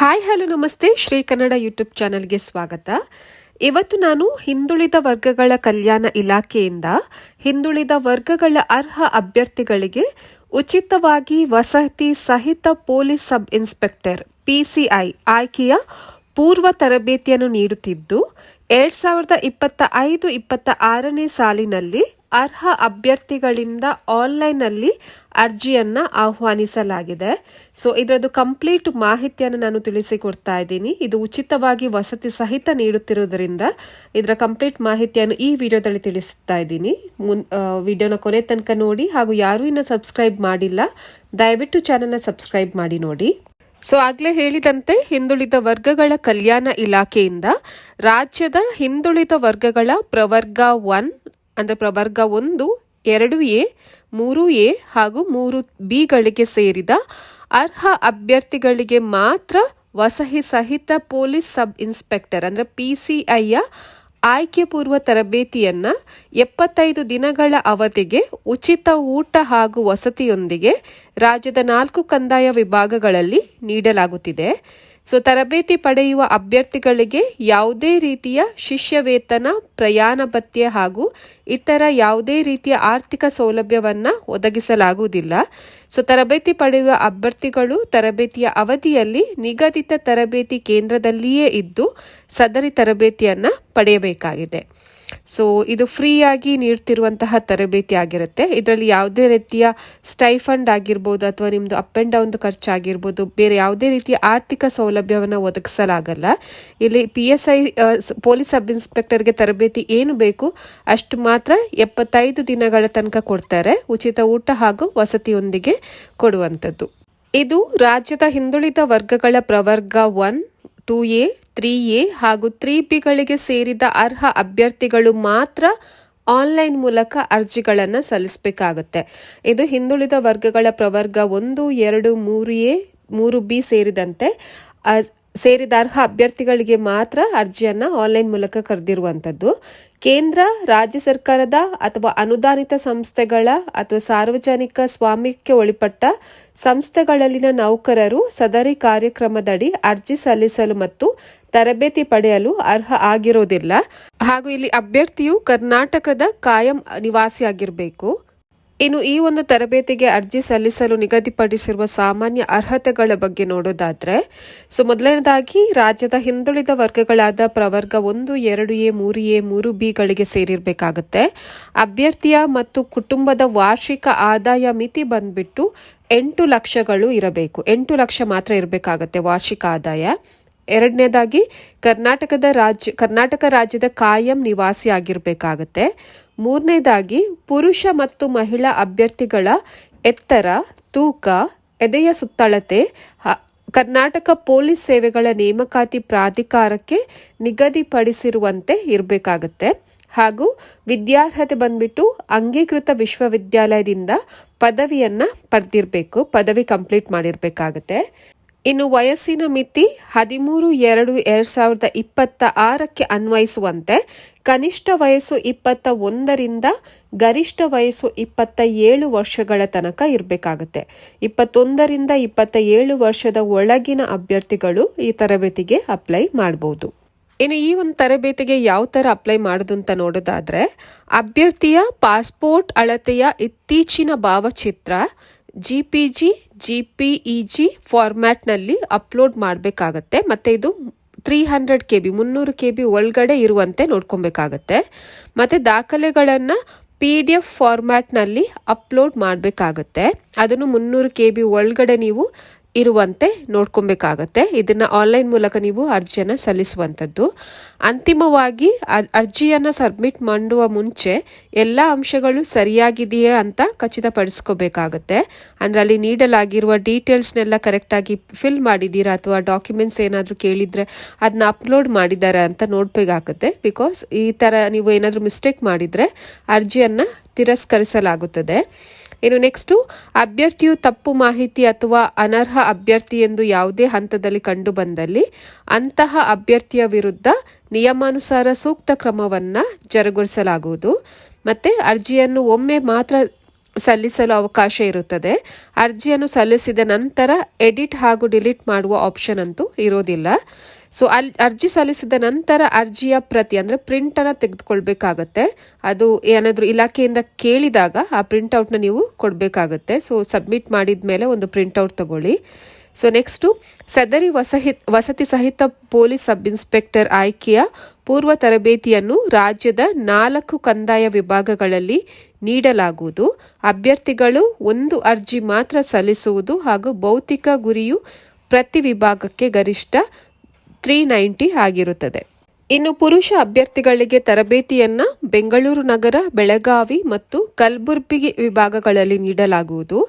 Hi hello ನಮಸ್ತೆ Shri Kannada YouTube ಚಾನಲ್ಗೆ ಸ್ವಾಗತ. ಇವತ್ತು ನಾನು ಹಿಂದುಳಿದ ವರ್ಗಗಳ ಕಲ್ಯಾಣ ಇಲಾಖೆಯಿಂದ ಹಿಂದುಳಿದ ವರ್ಗಗಳ ಅರ್ಹ ಅಭ್ಯರ್ಥಿಗಳಿಗೆ ಉಚಿತವಾಗಿ ವಸತಿ ಸಹಿತ ಪೊಲೀಸ್ ಸಬ್ ಇನ್ಸ್ಪೆಕ್ಟರ್ PCI ಆಯ್ಕೆಯ ಪೂರ್ವ ತರಬೇತಿಯನ್ನು ನೀಡುತ್ತಿದ್ದು 2025-26ನೇ ಸಾಲಿನಲ್ಲಿ ಅರ್ಹ ಅಭ್ಯರ್ಥಿಗಳಿಂದ ಆನ್ಲೈನ್ನಲ್ಲಿ ಅರ್ಜಿಯನ್ನು ಆಹ್ವಾನಿಸಲಾಗಿದೆ. ಸೊ ಇದರದ್ದು ಕಂಪ್ಲೀಟ್ ಮಾಹಿತಿಯನ್ನು ನಾನು ತಿಳಿಸಿಕೊಡ್ತಾ ಇದ್ದೀನಿ. ಇದು ಉಚಿತವಾಗಿ ವಸತಿ ಸಹಿತ ನೀಡುತ್ತಿರುವುದರಿಂದ ಇದರ ಕಂಪ್ಲೀಟ್ ಮಾಹಿತಿಯನ್ನು ಈ ವಿಡಿಯೋದಲ್ಲಿ ತಿಳಿಸ್ತಾ ಇದ್ದೀನಿ. ವಿಡಿಯೋನ ಕೊನೆ ತನಕ ನೋಡಿ, ಹಾಗೂ ಯಾರು ಇನ್ನೂ ಸಬ್ಸ್ಕ್ರೈಬ್ ಮಾಡಿಲ್ಲ ದಯವಿಟ್ಟು ಚಾನಲ್ನ ಸಬ್ಸ್ಕ್ರೈಬ್ ಮಾಡಿ ನೋಡಿ. ಸೊ ಆಗಲೇ ಹೇಳಿದಂತೆ ಹಿಂದುಳಿದ ವರ್ಗಗಳ ಕಲ್ಯಾಣ ಇಲಾಖೆಯಿಂದ ರಾಜ್ಯದ ಹಿಂದುಳಿದ ವರ್ಗಗಳ ಪ್ರವರ್ಗ 1 ಅಂದರೆ ಪ್ರವರ್ಗ 1, 2A, 3A ಹಾಗೂ 3Bಗಳಿಗೆ ಸೇರಿದ ಅರ್ಹ ಅಭ್ಯರ್ಥಿಗಳಿಗೆ ಮಾತ್ರ ವಸತಿ ಸಹಿತ ಪೊಲೀಸ್ ಸಬ್ ಇನ್ಸ್ಪೆಕ್ಟರ್ ಅಂದರೆ PCIಯ ಆಯ್ಕೆ ಪೂರ್ವ ತರಬೇತಿಯನ್ನು 75 ದಿನಗಳ ಅವಧಿಗೆ ಉಚಿತ ಊಟ ಹಾಗೂ ವಸತಿಯೊಂದಿಗೆ ರಾಜ್ಯದ 4 ಕಂದಾಯ ವಿಭಾಗಗಳಲ್ಲಿ ನೀಡಲಾಗುತ್ತಿದೆ. ಸೊ ತರಬೇತಿ ಪಡೆಯುವ ಅಭ್ಯರ್ಥಿಗಳಿಗೆ ಯಾವುದೇ ರೀತಿಯ ಶಿಷ್ಯ ವೇತನ, ಪ್ರಯಾಣ ಭತ್ಯೆ ಹಾಗೂ ಇತರ ಯಾವುದೇ ರೀತಿಯ ಆರ್ಥಿಕ ಸೌಲಭ್ಯವನ್ನು ಒದಗಿಸಲಾಗುವುದಿಲ್ಲ. ಸೊ ತರಬೇತಿ ಪಡೆಯುವ ಅಭ್ಯರ್ಥಿಗಳು ತರಬೇತಿಯ ಅವಧಿಯಲ್ಲಿ ನಿಗದಿತ ತರಬೇತಿ ಕೇಂದ್ರದಲ್ಲಿಯೇ ಇದ್ದು ಸದರಿ ತರಬೇತಿಯನ್ನು ಪಡೆಯಬೇಕಾಗಿದೆ. ಸೊ ಇದು ಫ್ರೀಯಾಗಿ ನೀಡ್ತಿರುವಂತಹ ತರಬೇತಿ ಆಗಿರುತ್ತೆ. ಇದರಲ್ಲಿ ಯಾವುದೇ ರೀತಿಯ ಸ್ಟೈಫಂಡ್ ಆಗಿರ್ಬೋದು ಅಥವಾ ನಿಮ್ಮದು ಅಪ್ ಆ್ಯಂಡ್ ಡೌನ್ದು ಖರ್ಚಾಗಿರ್ಬೋದು, ಬೇರೆ ಯಾವುದೇ ರೀತಿಯ ಆರ್ಥಿಕ ಸೌಲಭ್ಯವನ್ನು ಒದಗಿಸಲಾಗಲ್ಲ. ಇಲ್ಲಿ PSI ಪೊಲೀಸ್ ಸಬ್ ಇನ್ಸ್ಪೆಕ್ಟರ್ಗೆ ತರಬೇತಿ ಏನು ಬೇಕು ಅಷ್ಟು ಮಾತ್ರ 75 ದಿನಗಳ ತನಕ ಕೊಡ್ತಾರೆ, ಉಚಿತ ಊಟ ಹಾಗೂ ವಸತಿಯೊಂದಿಗೆ ಕೊಡುವಂಥದ್ದು. ಇದು ರಾಜ್ಯದ ಹಿಂದುಳಿದ ವರ್ಗಗಳ ಪ್ರವರ್ಗ 1, 2A, 3A ಹಾಗೂ 3Bಗಳಿಗೆ ಸೇರಿದ ಅರ್ಹ ಅಭ್ಯರ್ಥಿಗಳು ಮಾತ್ರ ಆನ್ಲೈನ್ ಮೂಲಕ ಅರ್ಜಿಗಳನ್ನು ಸಲ್ಲಿಸಬೇಕಾಗುತ್ತೆ. ಇದು ಹಿಂದುಳಿದ ವರ್ಗಗಳ ಪ್ರವರ್ಗ 1, 2, 3A, 3B ಸೇರಿದಂತೆ ಸೇರಿದ ಅರ್ಹ ಅಭ್ಯರ್ಥಿಗಳಿಗೆ ಮಾತ್ರ ಅರ್ಜಿಯನ್ನು ಆನ್ಲೈನ್ ಮೂಲಕ ಕರೆದಿರುವಂಥದ್ದು. ಕೇಂದ್ರ, ರಾಜ್ಯ ಸರ್ಕಾರದ ಅಥವಾ ಅನುದಾನಿತ ಸಂಸ್ಥೆಗಳ ಅಥವಾ ಸಾರ್ವಜನಿಕ ಸ್ವಾಮ್ಯಕ್ಕೆ ಒಳಪಟ್ಟ ಸಂಸ್ಥೆಗಳಲ್ಲಿನ ನೌಕರರು ಸದರಿ ಕಾರ್ಯಕ್ರಮದಡಿ ಅರ್ಜಿ ಸಲ್ಲಿಸಲು ಮತ್ತು ತರಬೇತಿ ಪಡೆಯಲು ಅರ್ಹ ಆಗಿರೋದಿಲ್ಲ. ಹಾಗೂ ಇಲ್ಲಿ ಅಭ್ಯರ್ಥಿಯು ಕರ್ನಾಟಕದ ಕಾಯಂ ನಿವಾಸಿಯಾಗಿರಬೇಕು. ಇನ್ನು ಈ ಒಂದು ತರಬೇತಿಗೆ ಅರ್ಜಿ ಸಲ್ಲಿಸಲು ನಿಗದಿಪಡಿಸಿರುವ ಸಾಮಾನ್ಯ ಅರ್ಹತೆಗಳ ಬಗ್ಗೆ ನೋಡೋದಾದ್ರೆ, ಸೊ ಮೊದಲನೇದಾಗಿ ರಾಜ್ಯದ ಹಿಂದುಳಿದ ವರ್ಗಗಳಾದ ಪ್ರವರ್ಗ 1, 2A, 3A, 3Bಗಳಿಗೆ ಸೇರಿರಬೇಕಾಗುತ್ತೆ. ಅಭ್ಯರ್ಥಿಯ ಮತ್ತು ಕುಟುಂಬದ ವಾರ್ಷಿಕ ಆದಾಯ ಮಿತಿ ಬಂದ್ಬಿಟ್ಟು 8 ಲಕ್ಷಗಳು ಇರಬೇಕು. 8 ಲಕ್ಷ ಮಾತ್ರ ಇರಬೇಕಾಗತ್ತೆ ವಾರ್ಷಿಕ ಆದಾಯ. ಎರಡನೇದಾಗಿ ಕರ್ನಾಟಕ ರಾಜ್ಯದ ಕಾಯಂ ನಿವಾಸಿ ಆಗಿರಬೇಕಾಗತ್ತೆ. ಮೂರನೇದಾಗಿ ಪುರುಷ ಮತ್ತು ಮಹಿಳಾ ಅಭ್ಯರ್ಥಿಗಳ ಎತ್ತರ, ತೂಕ, ಎದೆಯ ಸುತ್ತಳತೆ ಕರ್ನಾಟಕ ಪೊಲೀಸ್ ಸೇವೆಗಳ ನೇಮಕಾತಿ ಪ್ರಾಧಿಕಾರಕ್ಕೆ ನಿಗದಿಪಡಿಸಿರುವಂತೆ ಇರಬೇಕಾಗತ್ತೆ. ಹಾಗೂ ವಿದ್ಯಾರ್ಹತೆ ಬಂದ್ಬಿಟ್ಟು ಅಂಗೀಕೃತ ವಿಶ್ವವಿದ್ಯಾಲಯದಿಂದ ಪದವಿಯನ್ನು ಪಡೆದಿರಬೇಕು, ಪದವಿ ಕಂಪ್ಲೀಟ್ ಮಾಡಿರಬೇಕಾಗತ್ತೆ. ಇನ್ನು ವಯಸ್ಸಿನ ಮಿತಿ 13-2-2026ಕ್ಕೆ ಅನ್ವಯಿಸುವಂತೆ ಕನಿಷ್ಠ ವಯಸ್ಸು 21ರಿಂದ ಗರಿಷ್ಠ ವಯಸ್ಸು 27 ವರ್ಷಗಳ ತನಕ ಇರಬೇಕಾಗುತ್ತೆ. 21ರಿಂದ 27 ವರ್ಷದ ಒಳಗಿನ ಅಭ್ಯರ್ಥಿಗಳು ಈ ತರಬೇತಿಗೆ ಅಪ್ಲೈ ಮಾಡಬಹುದು. ಇನ್ನು ಈ ಒಂದು ತರಬೇತಿಗೆ ಯಾವ ಥರ ಅಪ್ಲೈ ಮಾಡೋದು ಅಂತ ನೋಡೋದಾದ್ರೆ, ಅಭ್ಯರ್ಥಿಯ ಪಾಸ್ಪೋರ್ಟ್ ಅಳತೆಯ ಇತ್ತೀಚಿನ ಭಾವಚಿತ್ರ JPG, JPEG ಫಾರ್ಮ್ಯಾಟ್ನಲ್ಲಿ ಅಪ್ಲೋಡ್ ಮಾಡಬೇಕಾಗತ್ತೆ. ಮತ್ತು ಇದು 300 KB 300 KB ಒಳಗಡೆ ಇರುವಂತೆ ನೋಡ್ಕೊಬೇಕಾಗತ್ತೆ. ಮತ್ತು ದಾಖಲೆಗಳನ್ನು PDF ಫಾರ್ಮ್ಯಾಟ್ನಲ್ಲಿ ಅಪ್ಲೋಡ್ ಮಾಡಬೇಕಾಗತ್ತೆ. ಅದನ್ನು 300 KB ಒಳಗಡೆ ನೀವು ಇರುವಂತೆ ನೋಡ್ಕೊಬೇಕಾಗತ್ತೆ. ಇದನ್ನು ಆನ್ಲೈನ್ ಮೂಲಕ ನೀವು ಅರ್ಜಿಯನ್ನು ಸಲ್ಲಿಸುವಂಥದ್ದು. ಅಂತಿಮವಾಗಿ ಅರ್ಜಿಯನ್ನು ಸಬ್ಮಿಟ್ ಮಾಡುವ ಮುಂಚೆ ಎಲ್ಲ ಅಂಶಗಳು ಸರಿಯಾಗಿದೆಯೇ ಅಂತ ಖಚಿತಪಡಿಸ್ಕೋಬೇಕಾಗತ್ತೆ. ಅಂದರೆ ಅಲ್ಲಿ ನೀಡಲಾಗಿರುವ ಡೀಟೇಲ್ಸ್ನೆಲ್ಲ ಕರೆಕ್ಟಾಗಿ ಫಿಲ್ ಮಾಡಿದ್ದೀರಾ ಅಥವಾ ಡಾಕ್ಯುಮೆಂಟ್ಸ್ ಏನಾದರೂ ಕೇಳಿದರೆ ಅದನ್ನ ಅಪ್ಲೋಡ್ ಮಾಡಿದ್ದಾರೆ ಅಂತ ನೋಡಬೇಕಾಗುತ್ತೆ. ಬಿಕಾಸ್ ಈ ಥರ ನೀವು ಏನಾದರೂ ಮಿಸ್ಟೇಕ್ ಮಾಡಿದರೆ ಅರ್ಜಿಯನ್ನು ತಿರಸ್ಕರಿಸಲಾಗುತ್ತದೆ. ಇನ್ನು ನೆಕ್ಸ್ಟು, ಅಭ್ಯರ್ಥಿಯು ತಪ್ಪು ಮಾಹಿತಿ ಅಥವಾ ಅನರ್ಹ ಅಭ್ಯರ್ಥಿ ಎಂದು ಯಾವುದೇ ಹಂತದಲ್ಲಿ ಕಂಡು ಬಂದಲ್ಲಿ ಅಂತಹ ಅಭ್ಯರ್ಥಿಯ ವಿರುದ್ಧ ನಿಯಮಾನುಸಾರ ಸೂಕ್ತ ಕ್ರಮವನ್ನು ಜರುಗಿಸಲಾಗುವುದು. ಮತ್ತು ಅರ್ಜಿಯನ್ನು ಒಮ್ಮೆ ಮಾತ್ರ ಸಲ್ಲಿಸಲು ಅವಕಾಶ ಇರುತ್ತದೆ. ಅರ್ಜಿಯನ್ನು ಸಲ್ಲಿಸಿದ ನಂತರ ಎಡಿಟ್ ಹಾಗೂ ಡಿಲೀಟ್ ಮಾಡುವ ಆಪ್ಷನ್ ಅಂತೂ ಇರೋದಿಲ್ಲ. ಸೊ ಅರ್ಜಿ ಸಲ್ಲಿಸಿದ ನಂತರ ಅರ್ಜಿಯ ಪ್ರತಿ ಅಂದರೆ ಪ್ರಿಂಟನ್ನು ತೆಗೆದುಕೊಳ್ಬೇಕಾಗತ್ತೆ. ಅದು ಏನಾದರೂ ಇಲಾಖೆಯಿಂದ ಕೇಳಿದಾಗ ಆ ಪ್ರಿಂಟೌಟ್ನ ನೀವು ಕೊಡಬೇಕಾಗತ್ತೆ. ಸೊ ಸಬ್ಮಿಟ್ ಮಾಡಿದ ಮೇಲೆ ಒಂದು ಪ್ರಿಂಟೌಟ್ ತಗೊಳ್ಳಿ. ಸೊ ನೆಕ್ಸ್ಟು ಸದರಿ ವಸತಿ ಸಹಿತ ಪೊಲೀಸ್ ಸಬ್ ಇನ್ಸ್ಪೆಕ್ಟರ್ ಆಯ್ಕೆಯ ಪೂರ್ವ ತರಬೇತಿಯನ್ನು ರಾಜ್ಯದ 4 ಕಂದಾಯ ವಿಭಾಗಗಳಲ್ಲಿ ನೀಡಲಾಗುವುದು. ಅಭ್ಯರ್ಥಿಗಳು ಒಂದು ಅರ್ಜಿ ಮಾತ್ರ ಸಲ್ಲಿಸುವುದು ಹಾಗೂ ಭೌತಿಕ ಗುರಿಯು ಪ್ರತಿ ವಿಭಾಗಕ್ಕೆ ಗರಿಷ್ಠ 390 ಆಗಿರುತ್ತದೆ. ಇನ್ನು ಪುರುಷ ಅಭ್ಯರ್ಥಿಗಳಿಗೆ ತರಬೇತಿಯನ್ನ ಬೆಂಗಳೂರು ನಗರ, ಬೆಳಗಾವಿ ಮತ್ತು ಕಲಬುರಗಿ ವಿಭಾಗಗಳಲ್ಲಿ ನೀಡಲಾಗುವುದು.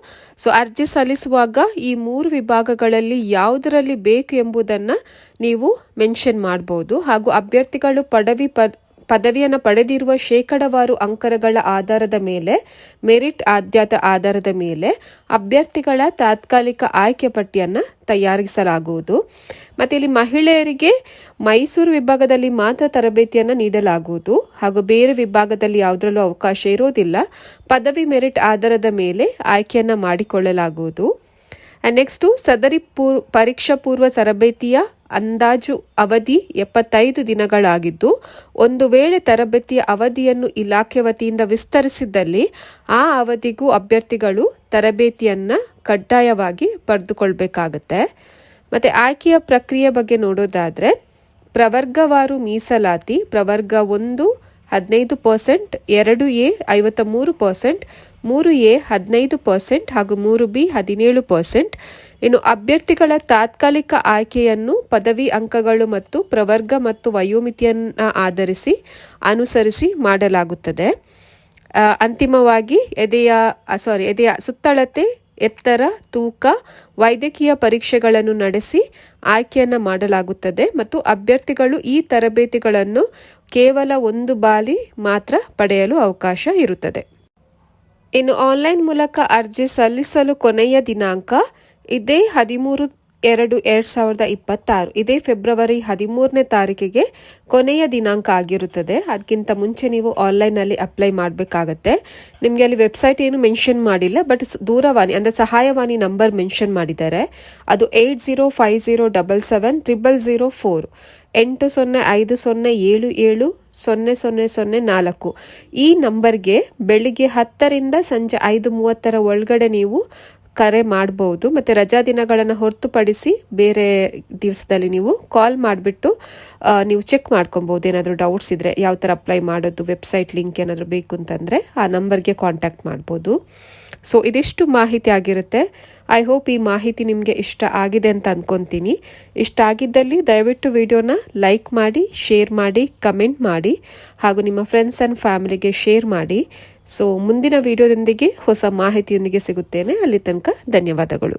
ಸೊ ಅರ್ಜಿ ಸಲ್ಲಿಸುವಾಗ ಈ 3 ವಿಭಾಗಗಳಲ್ಲಿ ಯಾವುದರಲ್ಲಿ ಬೇಕು ಎಂಬುದನ್ನು ನೀವು ಮೆನ್ಷನ್ ಮಾಡಬಹುದು. ಹಾಗೂ ಅಭ್ಯರ್ಥಿಗಳು ಪದವಿಯನ್ನು ಪಡೆದಿರುವ ಶೇಕಡಾವಾರು ಅಂಕಗಳ ಆಧಾರದ ಮೇಲೆ, ಮೆರಿಟ್ ಆದ್ಯತೆ ಆಧಾರದ ಮೇಲೆ ಅಭ್ಯರ್ಥಿಗಳ ತಾತ್ಕಾಲಿಕ ಆಯ್ಕೆ ಪಟ್ಟಿಯನ್ನು ತಯಾರಿಸಲಾಗುವುದು. ಮತ್ತು ಇಲ್ಲಿ ಮಹಿಳೆಯರಿಗೆ ಮೈಸೂರು ವಿಭಾಗದಲ್ಲಿ ಮಾತ್ರ ತರಬೇತಿಯನ್ನು ನೀಡಲಾಗುವುದು ಹಾಗೂ ಬೇರೆ ವಿಭಾಗದಲ್ಲಿ ಯಾವುದರಲ್ಲೂ ಅವಕಾಶ ಇರೋದಿಲ್ಲ. ಪದವಿ ಮೆರಿಟ್ ಆಧಾರದ ಮೇಲೆ ಆಯ್ಕೆಯನ್ನು ಮಾಡಿಕೊಳ್ಳಲಾಗುವುದು. ನೆಕ್ಸ್ಟು ಸದರಿ ಪರೀಕ್ಷಾ ಪೂರ್ವ ತರಬೇತಿಯ ಅಂದಾಜು ಅವಧಿ 75 ದಿನಗಳಾಗಿದ್ದು, ಒಂದು ವೇಳೆ ತರಬೇತಿಯ ಅವಧಿಯನ್ನು ಇಲಾಖೆ ವತಿಯಿಂದ ವಿಸ್ತರಿಸಿದ್ದಲ್ಲಿ ಆ ಅವಧಿಗೂ ಅಭ್ಯರ್ಥಿಗಳು ತರಬೇತಿಯನ್ನು ಕಡ್ಡಾಯವಾಗಿ ಪಡೆದುಕೊಳ್ಬೇಕಾಗತ್ತೆ. ಮತ್ತು ಆಯ್ಕೆಯ ಪ್ರಕ್ರಿಯೆ ಬಗ್ಗೆ ನೋಡೋದಾದರೆ, ಪ್ರವರ್ಗವಾರು ಮೀಸಲಾತಿ ಪ್ರವರ್ಗ 1 15%, 2A 53%, 3A 15% ಹಾಗೂ 3B 17%. ಇನ್ನು ಅಭ್ಯರ್ಥಿಗಳ ತಾತ್ಕಾಲಿಕ ಆಯ್ಕೆಯನ್ನು ಪದವಿ ಅಂಕಗಳು ಮತ್ತು ಪ್ರವರ್ಗ ಮತ್ತು ವಯೋಮಿತಿಯನ್ನು ಅನುಸರಿಸಿ ಮಾಡಲಾಗುತ್ತದೆ. ಅಂತಿಮವಾಗಿ ಎದೆಯ ಸುತ್ತಳತೆ, ಎತ್ತರ, ತೂಕ, ವೈದ್ಯಕೀಯ ಪರೀಕ್ಷೆಗಳನ್ನು ನಡೆಸಿ ಆಯ್ಕೆಯನ್ನು ಮಾಡಲಾಗುತ್ತದೆ ಮತ್ತು ಅಭ್ಯರ್ಥಿಗಳು ಈ ತರಬೇತಿಗಳನ್ನು ಕೇವಲ ಒಂದು ಬಾರಿ ಮಾತ್ರ ಪಡೆಯಲು ಅವಕಾಶ ಇರುತ್ತದೆ. ಇನ್ನು ಆನ್ಲೈನ್ ಮೂಲಕ ಅರ್ಜಿ ಸಲ್ಲಿಸಲು ಕೊನೆಯ ದಿನಾಂಕ ಇದೇ 13/2/2026, ಇದೇ ಫೆಬ್ರವರಿ 13ನೇ ತಾರೀಕಿಗೆ ಕೊನೆಯ ದಿನಾಂಕ ಆಗಿರುತ್ತದೆ. ಅದಕ್ಕಿಂತ ಮುಂಚೆ ನೀವು ಆನ್ಲೈನಲ್ಲಿ ಅಪ್ಲೈ ಮಾಡಬೇಕಾಗತ್ತೆ. ನಿಮಗೆ ಅಲ್ಲಿ ವೆಬ್ಸೈಟ್ ಏನು ಮೆನ್ಷನ್ ಮಾಡಿಲ್ಲ, ಬಟ್ ದೂರವಾಣಿ ಅಂದರೆ ಸಹಾಯವಾಣಿ ನಂಬರ್ ಮೆನ್ಷನ್ ಮಾಡಿದ್ದಾರೆ. ಅದು 8050770004 8050770004 ಈ ನಂಬರ್ಗೆ ಬೆಳಿಗ್ಗೆ 10ರಿಂದ ಸಂಜೆ 5:30 ಒಳಗಡೆ ನೀವು ಕರೆ ಮಾಡಬಹುದು. ಮತ್ತು ರಜಾ ದಿನಗಳನ್ನು ಹೊರತುಪಡಿಸಿ ಬೇರೆ ದಿವಸದಲ್ಲಿ ನೀವು ಕಾಲ್ ಮಾಡಿಬಿಟ್ಟು ನೀವು ಚೆಕ್ ಮಾಡ್ಕೊಬೋದು. ಏನಾದರೂ ಡೌಟ್ಸ್ ಇದ್ದರೆ, ಯಾವ ಥರ ಅಪ್ಲೈ ಮಾಡೋದು, ವೆಬ್ಸೈಟ್ ಲಿಂಕ್ ಏನಾದರೂ ಬೇಕು ಅಂತಂದರೆ ಆ ನಂಬರ್ಗೆ ಕಾಂಟ್ಯಾಕ್ಟ್ ಮಾಡ್ಬೋದು. ಸೊ ಇದಿಷ್ಟು ಮಾಹಿತಿ ಆಗಿರುತ್ತೆ. ಐ ಹೋಪ್ ಈ ಮಾಹಿತಿ ನಿಮಗೆ ಇಷ್ಟ ಆಗಿದೆ ಅಂತ ಅಂದ್ಕೊತೀನಿ. ಇಷ್ಟ ಆಗಿದ್ದಲ್ಲಿ ದಯವಿಟ್ಟು ವಿಡಿಯೋನ ಲೈಕ್ ಮಾಡಿ, ಶೇರ್ ಮಾಡಿ, ಕಮೆಂಟ್ ಮಾಡಿ ಹಾಗೂ ನಿಮ್ಮ ಫ್ರೆಂಡ್ಸ್ ಆ್ಯಂಡ್ ಫ್ಯಾಮಿಲಿಗೆ ಶೇರ್ ಮಾಡಿ. ಸೊ ಮುಂದಿನ ವಿಡಿಯೋದೊಂದಿಗೆ ಹೊಸ ಮಾಹಿತಿಯೊಂದಿಗೆ ಸಿಗುತ್ತೇನೆ. ಅಲ್ಲಿ ತನಕ ಧನ್ಯವಾದಗಳು.